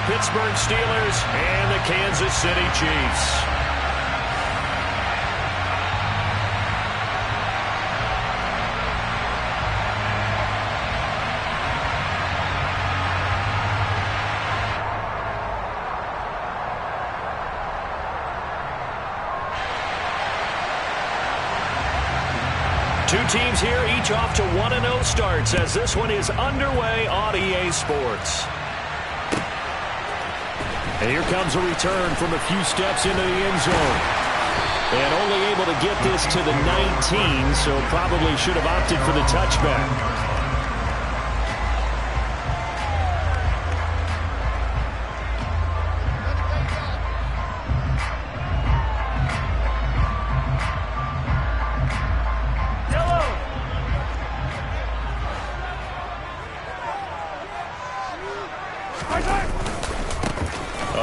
Pittsburgh Steelers and the Kansas City Chiefs. Two teams here, each off to 1-0 starts as this one is underway on EA Sports. And here comes a return from a few steps into the end zone. And only able to get this to the 19, so probably should have opted for the touchback.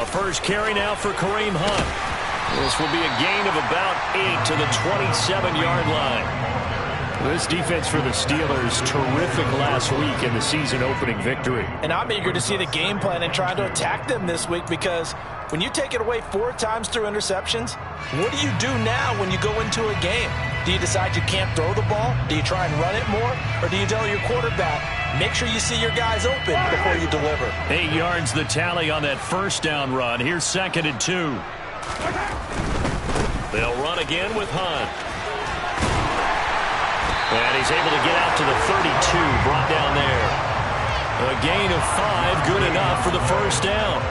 First carry now for Kareem Hunt. This will be a gain of about 8 to the 27-yard line. This defense for the Steelers, terrific last week in the season-opening victory. And I'm eager to see the game plan and try to attack them this week, because when you take it away 4 times through interceptions, what do you do now when you go into a game? Do you decide you can't throw the ball? Do you try and run it more? Or do you tell your quarterback, make sure you see your guys open before you deliver? 8 yards the tally on that first down run. Here's 2nd and 2. They'll run again with Hunt. And he's able to get out to the 32, brought down there. A gain of 5, good enough for the first down.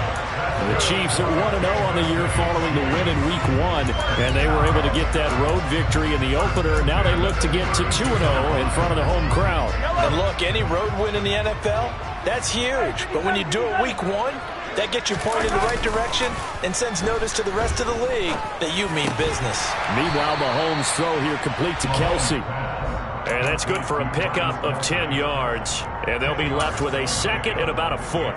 The Chiefs are 1-0 on the year following the win in Week 1, and they were able to get that road victory in the opener. Now they look to get to 2-0 in front of the home crowd. And look, any road win in the NFL, that's huge. But when you do it Week 1, that gets you pointed in the right direction and sends notice to the rest of the league that you mean business. Meanwhile, Mahomes' throw here complete to Kelsey. And that's good for a pickup of 10 yards. And they'll be left with a second and about a foot.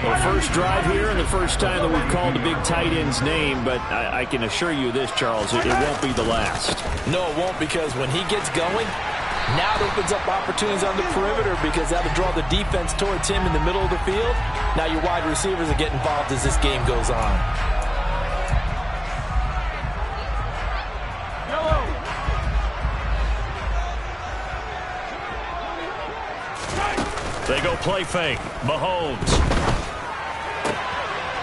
Well, first drive here and the first time that we've called the big tight end's name, but I can assure you this, Charles, it won't be the last. No, it won't, because when he gets going, now it opens up opportunities on the perimeter, because that'll draw the defense towards him in the middle of the field. Now your wide receivers will get involved as this game goes on. They go play fake. Mahomes.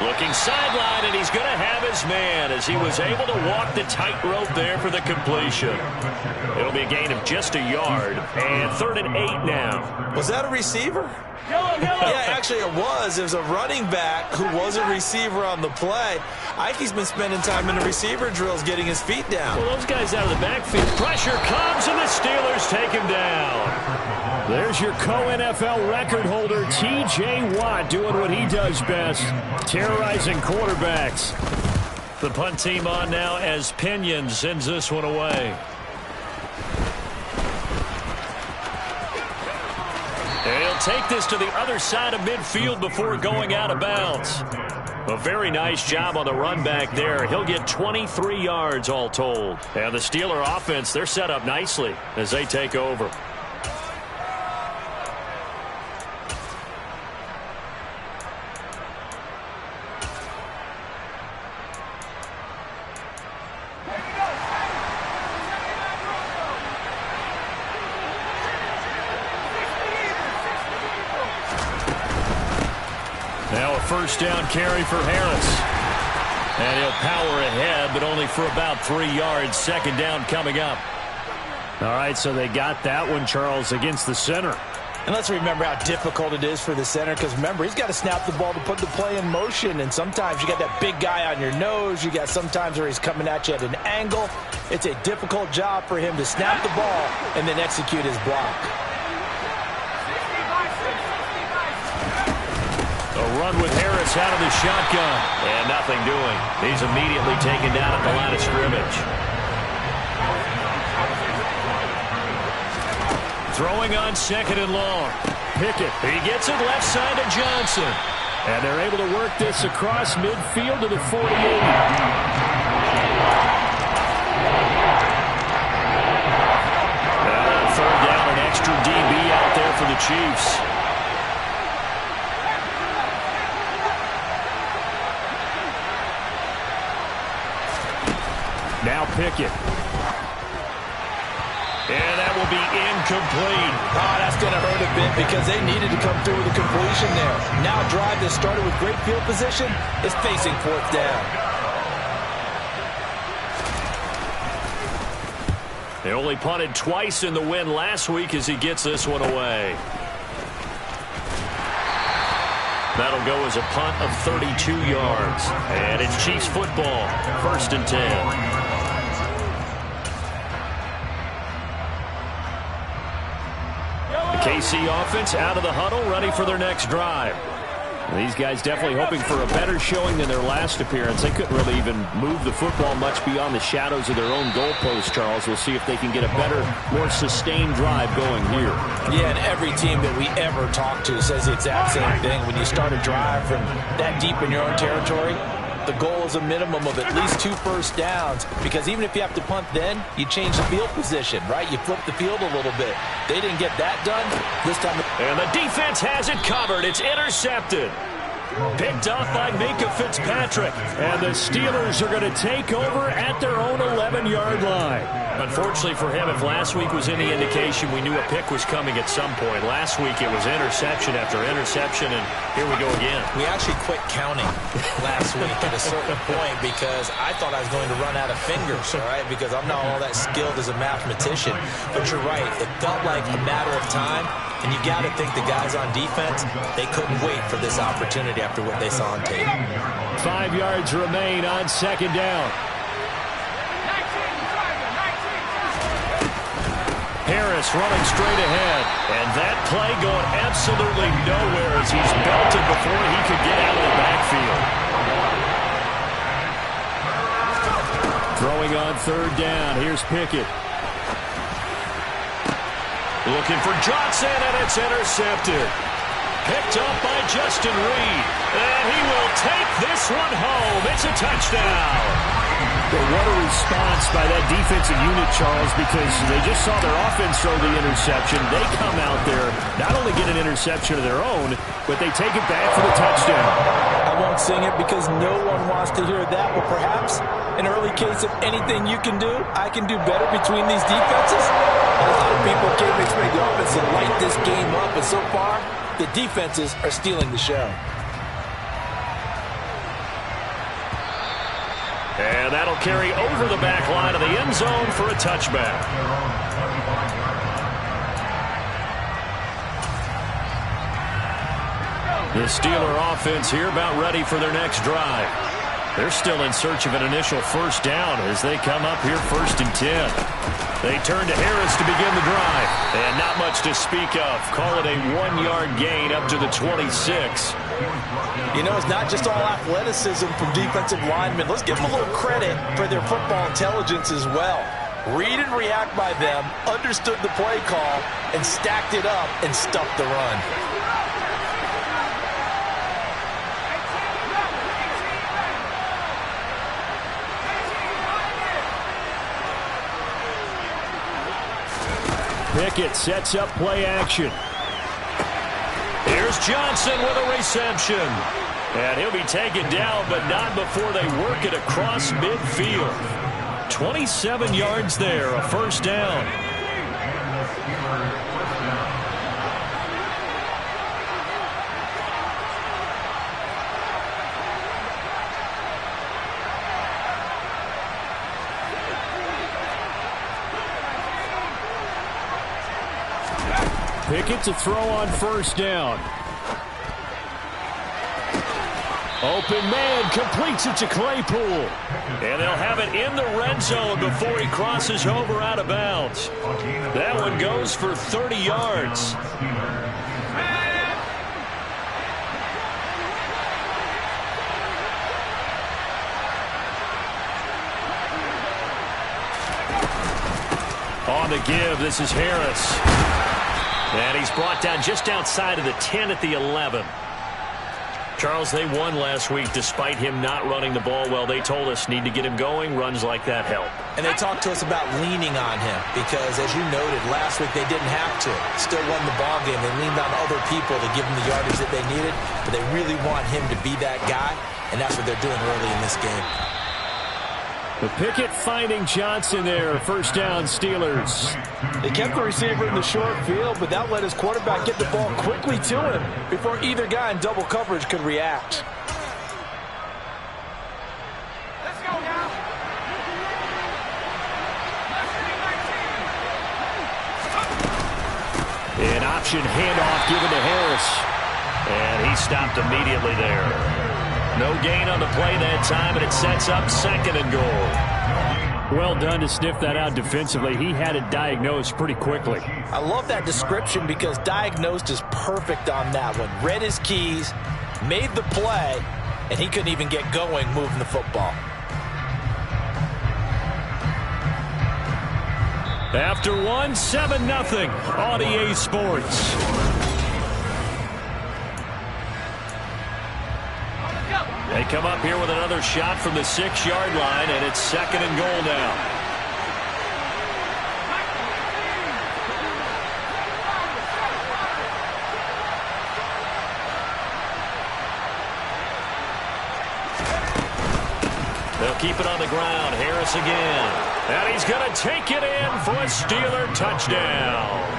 Looking sideline, and he's going to have his man as he was able to walk the tightrope there for the completion. It'll be a gain of just a yard, and 3rd and 8 now. Was that a receiver? Yeah, actually it was. It was a running back who was a receiver on the play. Ike's been spending time in the receiver drills getting his feet down. Well, those guys out of the backfield. Pressure comes, and the Steelers take him down. There's your co-NFL record holder, T.J. Watt, doing what he does best, terrorizing quarterbacks. The punt team on now as Pinion sends this one away. And he'll take this to the other side of midfield before going out of bounds. A very nice job on the run back there. He'll get 23 yards all told. And the Steeler offense, they're set up nicely as they take over. Now a first down carry for Harris. And he'll power ahead, but only for about 3 yards. 2nd down coming up. All right, so they got that one, Charles, against the center. And let's remember how difficult it is for the center, because remember, he's got to snap the ball to put the play in motion. And sometimes you got that big guy on your nose. You got sometimes where he's coming at you at an angle. It's a difficult job for him to snap the ball and then execute his block. A run with Harris out of the shotgun. And nothing doing. He's immediately taken down at the line of scrimmage. Throwing on 2nd and long. Pickett. He gets it left side to Johnson. And they're able to work this across midfield to the 48. 3rd down, an extra DB out there for the Chiefs. Pickett. And that will be incomplete. Oh, that's going to hurt a bit because they needed to come through with a completion there. Now a drive that started with great field position is facing fourth down. They only punted twice in the win last week as he gets this one away. That'll go as a punt of 32 yards. And it's Chiefs football, 1st and 10. KC offense out of the huddle, ready for their next drive. These guys definitely hoping for a better showing than their last appearance. They couldn't really even move the football much beyond the shadows of their own goalpost, Charles. We'll see if they can get a better, more sustained drive going here. Yeah, and every team that we ever talk to says the exact same thing. When you start a drive from that deep in your own territory, the goal is a minimum of at least 2 first downs, because even if you have to punt then, you change the field position, right? You flip the field a little bit. They didn't get that done this time. And the defense has it covered. It's intercepted. Picked off by Minkah Fitzpatrick. And the Steelers are going to take over at their own 11-yard line. Unfortunately for him, if last week was any indication, we knew a pick was coming at some point. Last week it was interception after interception, and here we go again. We actually quit counting last week at a certain point because I thought I was going to run out of fingers, all right, because I'm not all that skilled as a mathematician. But you're right. It felt like a matter of time, and you got to think the guys on defense, they couldn't wait for this opportunity after what they saw on tape. 5 yards remain on 2nd down. Harris running straight ahead. And that play going absolutely nowhere as he's belted before he could get out of the backfield. Throwing on 3rd down. Here's Pickett. Looking for Johnson, and it's intercepted. Picked up by Justin Reed. And he will take this one home. It's a touchdown. But what a response by that defensive unit, Charles, because they just saw their offense throw the interception. They come out there, not only get an interception of their own, but they take it back for the touchdown. I won't sing it because no one wants to hear that, but perhaps an early case of anything you can do, I can do better between these defenses. A lot of people came to expect the offense to light this game up, but so far, the defenses are stealing the show. And that'll carry over the back line of the end zone for a touchback. The Steeler offense here about ready for their next drive. They're still in search of an initial first down as they come up here 1st and 10. They turn to Harris to begin the drive. And not much to speak of. Call it a 1-yard gain up to the 26. You know, it's not just all athleticism from defensive linemen. Let's give them a little credit for their football intelligence as well. Read and react by them, understood the play call, and stacked it up and stuffed the run. Pickett sets up play action. Here's Johnson with a reception. And he'll be taken down, but not before they work it across midfield. 27 yards there, a first down. Pickett to throw on first down. Open man completes it to Claypool. And they'll have it in the red zone before he crosses over out of bounds. That one goes for 30 yards. On the give, this is Harris. And he's brought down just outside of the 10 at the 11. Charles, they won last week despite him not running the ball well. They told us need to get him going. Runs like that help. And they talked to us about leaning on him because, as you noted, last week they didn't have to. Still won the ball game. They leaned on other people to give them the yardage that they needed. But they really want him to be that guy, and that's what they're doing early in this game. The Pickett finding Johnson there. First down, Steelers. They kept the receiver in the short field, but that let his quarterback get the ball quickly to him before either guy in double coverage could react. Let's go now. An option handoff given to Harris. And he stopped immediately there. No gain on the play that time, and it sets up 2nd and goal. Well done to sniff that out defensively. He had it diagnosed pretty quickly. I love that description because diagnosed is perfect on that one. Read his keys, made the play, and he couldn't even get going moving the football. After one, 7-0 on EA Sports. They come up here with another shot from the 6-yard line, and it's 2nd and goal now. They'll keep it on the ground. Harris again. And he's going to take it in for a Steeler touchdown.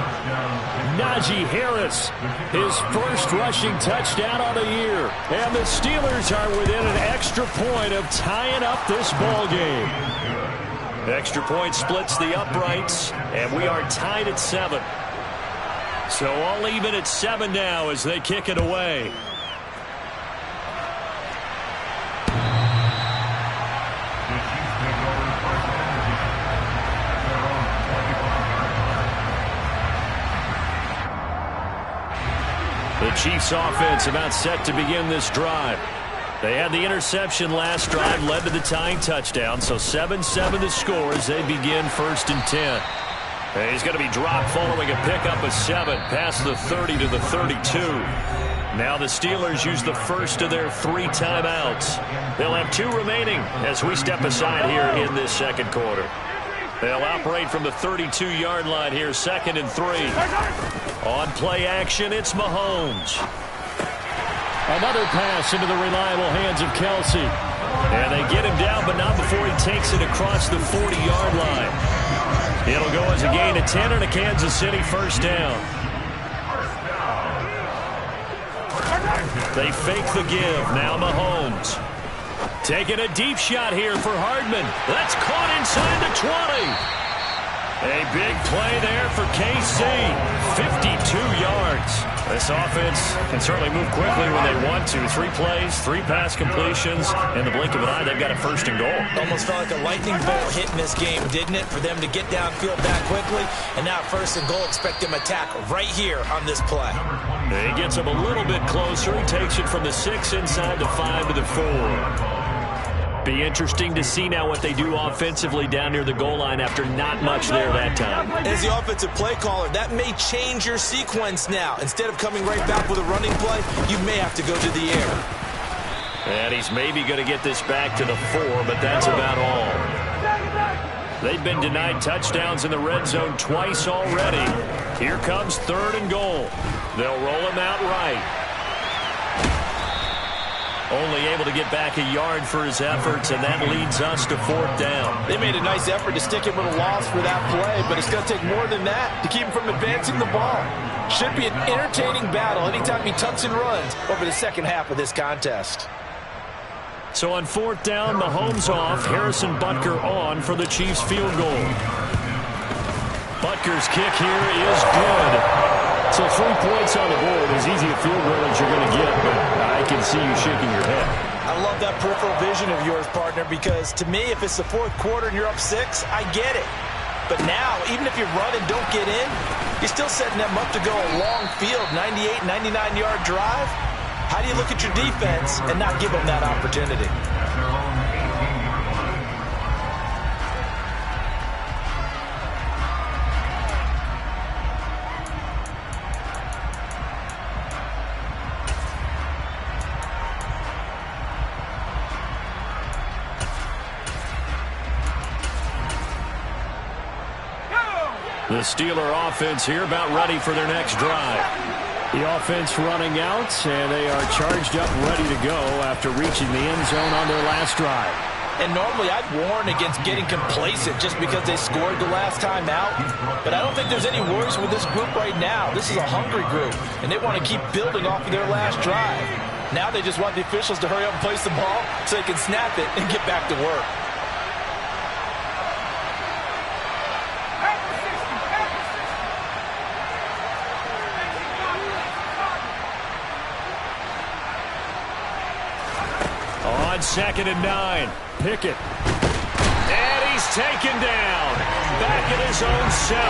Najee Harris, his first rushing touchdown on the year. And the Steelers are within an extra point of tying up this ball game. Extra point splits the uprights, and we are tied at 7. So all even at 7 now as they kick it away. The Chiefs offense about set to begin this drive. They had the interception last drive, led to the tying touchdown, so 7-7 the score as they begin 1st and 10. And he's going to be dropped following a pickup of 7 past the 30 to the 32. Now the Steelers use the first of their 3 timeouts. They'll have 2 remaining as we step aside here in this 2nd quarter. They'll operate from the 32-yard line here, 2nd and 3. On play action, it's Mahomes. Another pass into the reliable hands of Kelce. And they get him down, but not before he takes it across the 40-yard line. It'll go as a gain of 10 and a Kansas City 1st down. They fake the give. Now Mahomes. Taking a deep shot here for Hardman. That's caught inside the 20. A big play there for KC. 52 yards. This offense can certainly move quickly when they want to. 3 plays, 3 pass completions. In the blink of an eye, they've got a 1st and goal. Almost felt like a lightning bolt hit in this game, didn't it? For them to get downfield that quickly. And now 1st and goal, expect them to attack right here on this play. He gets him a little bit closer. He takes it from the 6 inside the 5 to the 4. Be interesting to see now what they do offensively down near the goal line after not much there that time. As the offensive play caller, that may change your sequence now. Instead of coming right back with a running play, you may have to go to the air. And he's maybe going to get this back to the 4, but that's about all. They've been denied touchdowns in the red zone twice already. Here comes 3rd and goal. They'll roll him out right. Only able to get back a yard for his efforts, and that leads us to 4th down. They made a nice effort to stick him with a loss for that play, but it's going to take more than that to keep him from advancing the ball. Should be an entertaining battle anytime he tucks and runs over the second half of this contest. So on 4th down, Mahomes off, Harrison Butker on for the Chiefs field goal. Butker's kick here is good. So 3 points on the board, as easy a field goal as you're going to get, but I can see you shaking your head. I love that peripheral vision of yours, partner, because to me, if it's the 4th quarter and you're up 6, I get it. But now, even if you run and don't get in, you're still setting them up to go a long field, 98, 99-yard drive. How do you look at your defense and not give them that opportunity? The Steeler offense here about ready for their next drive. The offense running out, and they are charged up, ready to go after reaching the end zone on their last drive. And normally I'd warn against getting complacent just because they scored the last time out. But I don't think there's any worries with this group right now. This is a hungry group, and they want to keep building off of their last drive. Now they just want the officials to hurry up and place the ball so they can snap it and get back to work. On 2nd and 9, Pickett. And he's taken down. Back at his own 7.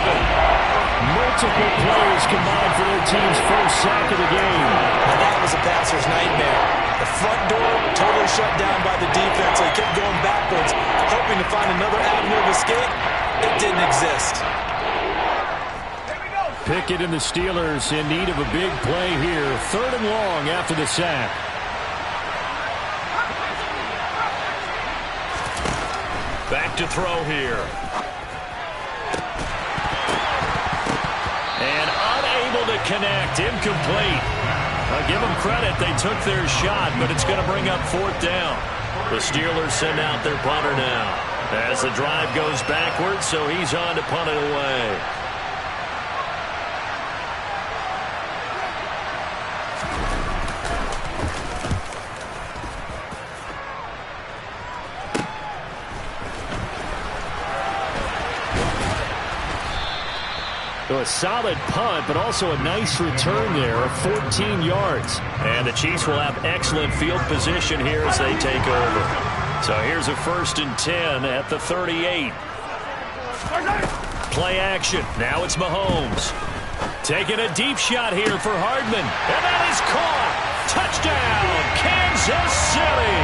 Multiple players combined for their team's first sack of the game. Now that was a passer's nightmare. The front door totally shut down by the defense. They kept going backwards, hoping to find another avenue of escape. It didn't exist. Pickett and the Steelers in need of a big play here. 3rd and long after the sack. Back to throw here. And unable to connect. Incomplete. I'll give them credit. They took their shot, but it's going to bring up 4th down. The Steelers send out their punter now. As the drive goes backwards, so he's on to punt it away. So a solid punt, but also a nice return there of 14 yards. And the Chiefs will have excellent field position here as they take over. So here's a 1st and 10 at the 38. Play action. Now it's Mahomes. Taking a deep shot here for Hardman. And that is caught. Touchdown, Kansas City.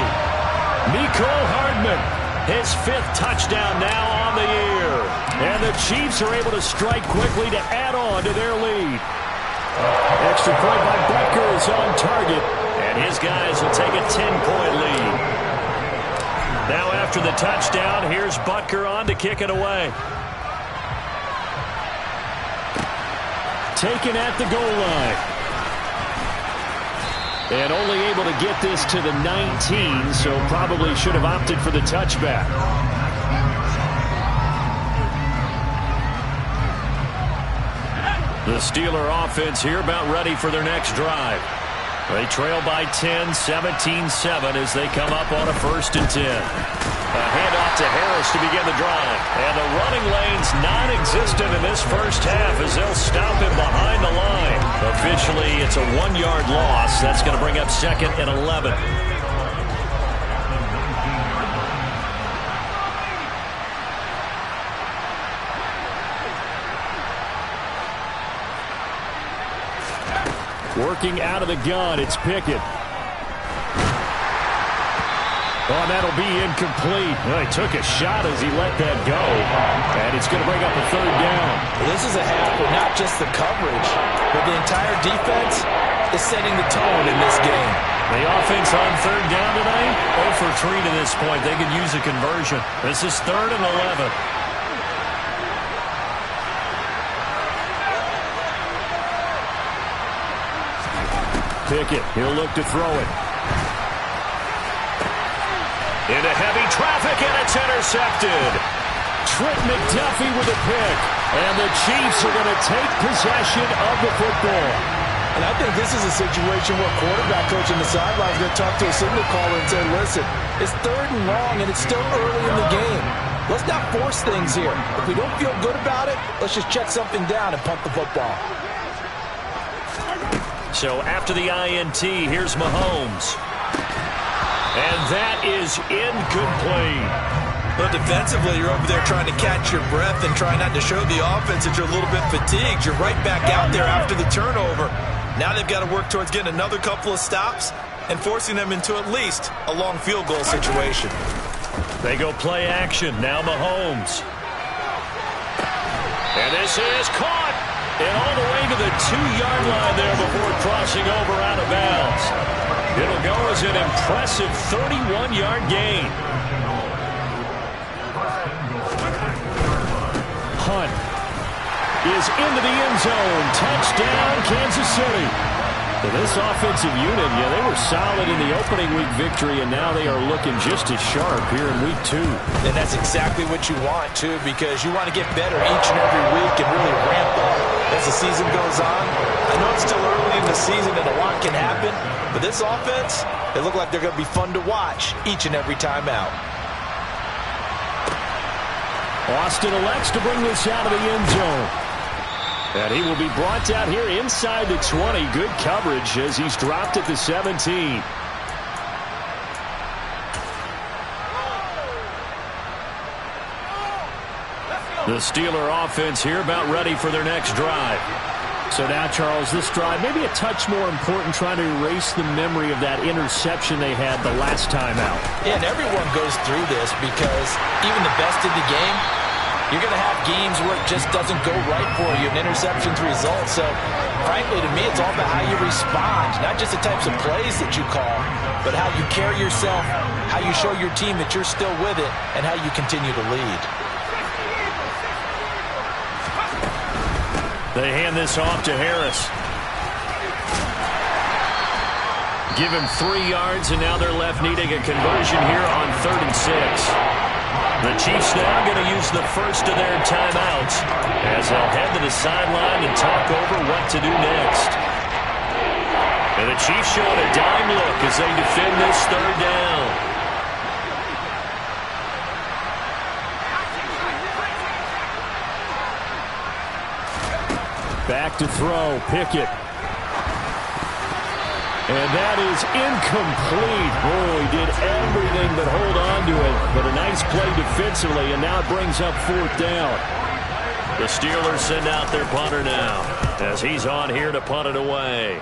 Mecole Hardman. His 5th touchdown now on the year. And the Chiefs are able to strike quickly to add on to their lead. Extra point by Butker is on target. And his guys will take a 10-point lead. Now after the touchdown, here's Butker on to kick it away. Taken at the goal line. And only able to get this to the 19, so probably should have opted for the touchback. The Steeler offense here about ready for their next drive. They trail by 10, 17-7 as they come up on a 1st and 10. A handoff to Harris to begin the drive. And the running lane's non-existent in this first half as they'll stop him behind the line. Officially, it's a 1-yard loss. That's going to bring up 2nd and 11. Working out of the gun, it's Pickett. Oh, that'll be incomplete. Well, he took a shot as he let that go. And it's going to bring up a 3rd down. This is a half where not just the coverage, but the entire defense is setting the tone in this game. The offense on 3rd down tonight, 0 for 3 to this point. They could use a conversion. This is 3rd and 11. Pickett, he'll look to throw it. Into heavy traffic, and it's intercepted. Trent McDuffie with a pick. And the Chiefs are going to take possession of the football. And I think this is a situation where quarterback coach in the sideline is going to talk to a signal caller and say, listen, it's 3rd and long, and it's still early in the game. Let's not force things here. If we don't feel good about it, let's just check something down and punt the football. So after the INT, here's Mahomes. And that is incomplete. But defensively, you're over there trying to catch your breath and trying not to show the offense that you're a little bit fatigued. You're right back out there after the turnover. Now they've got to work towards getting another couple of stops and forcing them into at least a long field goal situation. They go play action. Now Mahomes. And this is caught. And all the way to the 2-yard line there before crossing over out of bounds. It'll go as an impressive 31-yard gain. Hunt is into the end zone. Touchdown, Kansas City. So this offensive unit, yeah, they were solid in the opening week victory, and now they are looking just as sharp here in week 2. And that's exactly what you want, too, because you want to get better each and every week and really ramp up as the season goes on. I know it's still early in the season and a lot can happen, but this offense, they look like they're going to be fun to watch each and every time out. Austin elects to bring this out of the end zone. And he will be brought down here inside the 20. Good coverage as he's dropped at the 17. The Steeler offense here about ready for their next drive. So now, Charles, this drive maybe a touch more important, trying to erase the memory of that interception they had the last time out. Yeah, and everyone goes through this because even the best in the game, you're going to have games where it just doesn't go right for you, and interceptions result. So, frankly, to me, it's all about how you respond, not just the types of plays that you call, but how you carry yourself, how you show your team that you're still with it, and how you continue to lead. They hand this off to Harris. Give him 3 yards, and now they're left needing a conversion here on 3rd and 6. The Chiefs now going to use the first of their timeouts as they'll head to the sideline and talk over what to do next. And the Chiefs showing a dime look as they defend this 3rd down. Back to throw, Pickett. And that is incomplete. Boy, he did everything but hold on to it. But a nice play defensively, and now it brings up 4th down. The Steelers send out their punter now as he's on here to punt it away.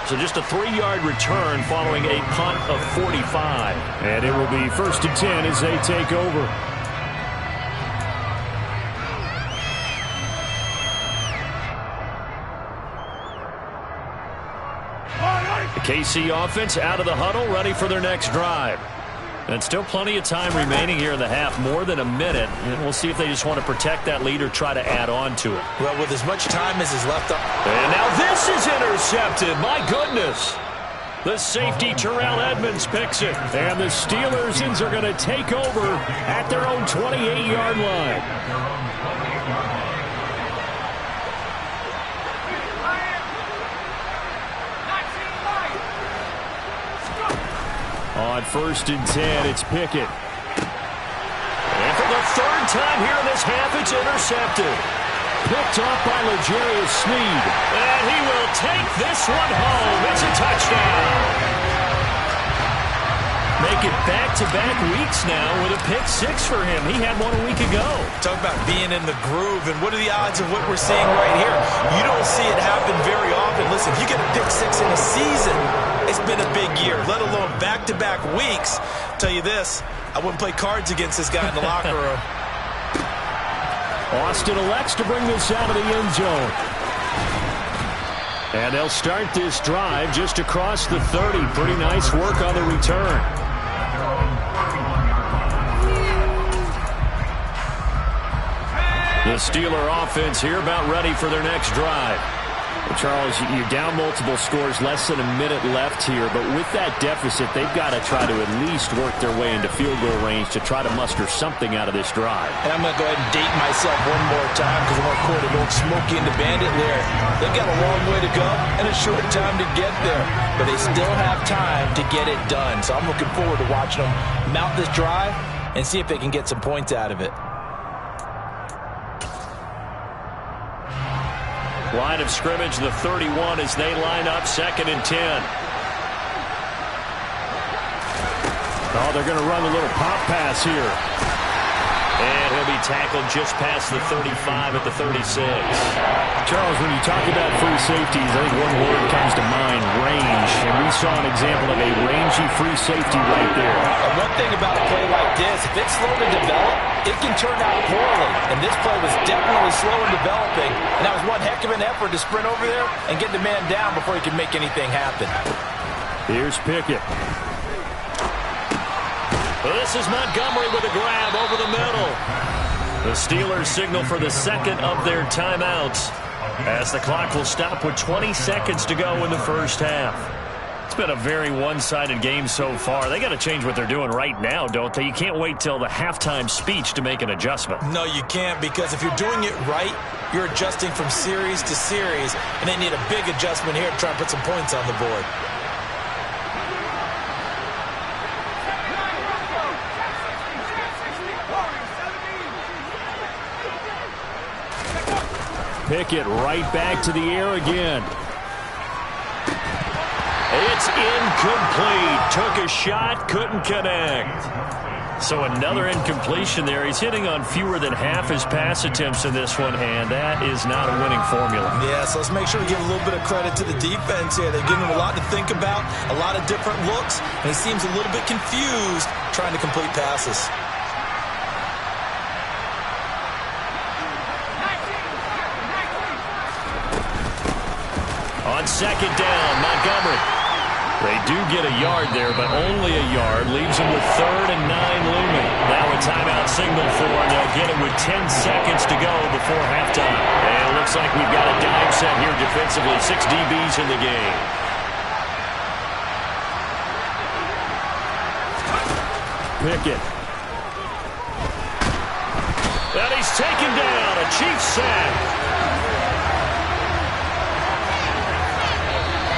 So just a 3-yard return following a punt of 45. And it will be 1st and 10 as they take over. KC offense out of the huddle, ready for their next drive. And still plenty of time remaining here in the half, more than a minute. And we'll see if they just want to protect that lead or try to add on to it. Well, with as much time as is left up. And now this is intercepted. My goodness. The safety, Terrell Edmonds, picks it. And the Steelers are going to take over at their own 28-yard line. On 1st and 10, it's Pickett. And for the 3rd time here in this half, it's intercepted. Picked off by L'Jarius Sneed. And he will take this one home. It's a touchdown. Make it back-to-back weeks now with a pick 6 for him. He had one a week ago. Talk about being in the groove, and what are the odds of what we're seeing right here? You don't see it happen very often. Listen, if you get a pick 6 in a season, it's been a big year, let alone back-to-back weeks. Tell you this, I wouldn't play cards against this guy in the locker room. Austin elects to bring this out of the end zone. And they'll start this drive just across the 30. Pretty nice work on the return. The Steeler offense here about ready for their next drive. Well, Charles, you're down multiple scores, less than a minute left here, but with that deficit, they've got to try to at least work their way into field goal range to try to muster something out of this drive. And I'm going to go ahead and date myself one more time because I want to quote an old Smokey and the Bandit lyric. They've got a long way to go and a short time to get there, but they still have time to get it done. So I'm looking forward to watching them mount this drive and see if they can get some points out of it. Line of scrimmage, the 31 as they line up 2nd and 10. Oh, they're going to run a little pop pass here. And he'll be tackled just past the 35 at the 36. Charles, when you talk about free safeties, I think one word comes to mind, range. And we saw an example of a rangy free safety right there. And one thing about a play like this, if it's slow to develop, it can turn out poorly. And this play was definitely slow in developing. And that was one heck of an effort to sprint over there and get the man down before he could make anything happen. Here's Pickett. This is Montgomery with a grab over the middle. The Steelers signal for the second of their timeouts as the clock will stop with 20 seconds to go in the first half. It's been a very one-sided game so far. They got to change what they're doing right now, don't they? You can't wait till the halftime speech to make an adjustment. No, you can't, because if you're doing it right, you're adjusting from series to series, and they need a big adjustment here to try and put some points on the board. Pickett right back to the air again. It's incomplete. Took a shot, couldn't connect. So another incompletion there. He's hitting on fewer than half his pass attempts in this one, and that is not a winning formula. Yeah, so let's make sure we give a little bit of credit to the defense here. They're giving him a lot to think about, a lot of different looks, and he seems a little bit confused trying to complete passes. On second down, Montgomery. They do get a yard there, but only a yard. Leaves them with 3rd and 9 looming. Now a timeout signal for them. They'll get it with 10 seconds to go before halftime. And it looks like we've got a dime set here defensively. 6 DBs in the game. Pickett. And he's taken down. A Chiefs sack.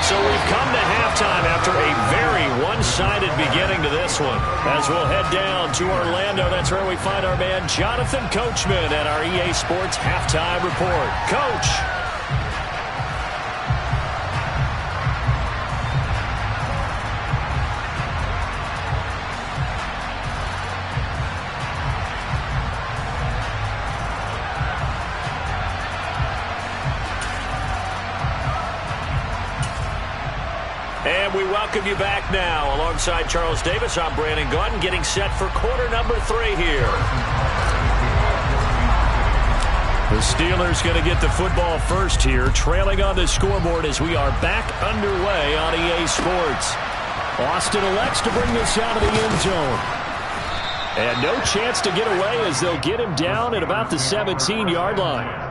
So we've come to halftime after a very one-sided beginning to this one. As we'll head down to Orlando, that's where we find our man Jonathan Coachman at our EA Sports Halftime Report. Coach. And we welcome you back now. Alongside Charles Davis, I'm Brandon Gaudin, getting set for quarter number 3 here. The Steelers going to get the football first here, trailing on the scoreboard as we are back underway on EA Sports. Austin elects to bring this out of the end zone. And no chance to get away as they'll get him down at about the 17-yard line.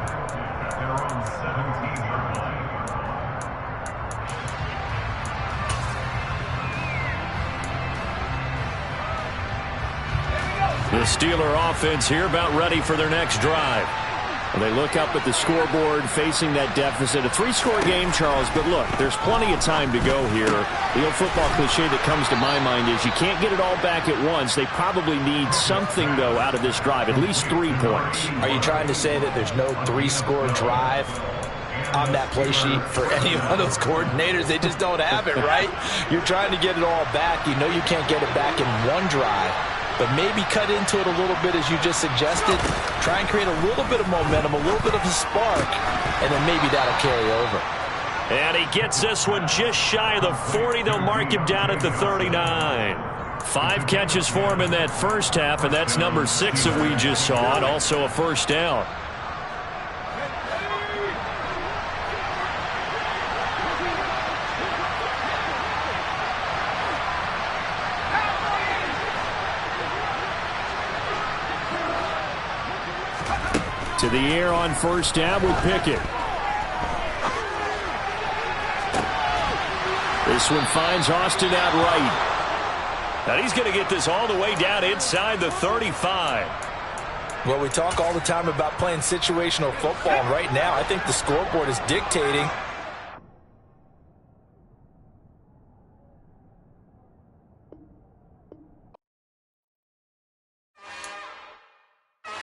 The Steeler offense here about ready for their next drive. Well, they look up at the scoreboard facing that deficit. A 3-score game, Charles, but look, there's plenty of time to go here. The old football cliche that comes to my mind is you can't get it all back at once. They probably need something, though, out of this drive, at least 3 points. Are you trying to say that there's no 3-score drive on that play sheet for any of those coordinators? They just don't have it, right? You're trying to get it all back. You know you can't get it back in one drive. But maybe cut into it a little bit, as you just suggested. Try and create a little bit of momentum, a little bit of a spark, and then maybe that'll carry over. And he gets this one just shy of the 40. They'll mark him down at the 39. 5 catches for him in that first half, and that's number 6 that we just saw, and also a first down. To the air on first down with Pickett. This one finds Austin out right. And he's going to get this all the way down inside the 35. Well, we talk all the time about playing situational football. Right now, I think the scoreboard is dictating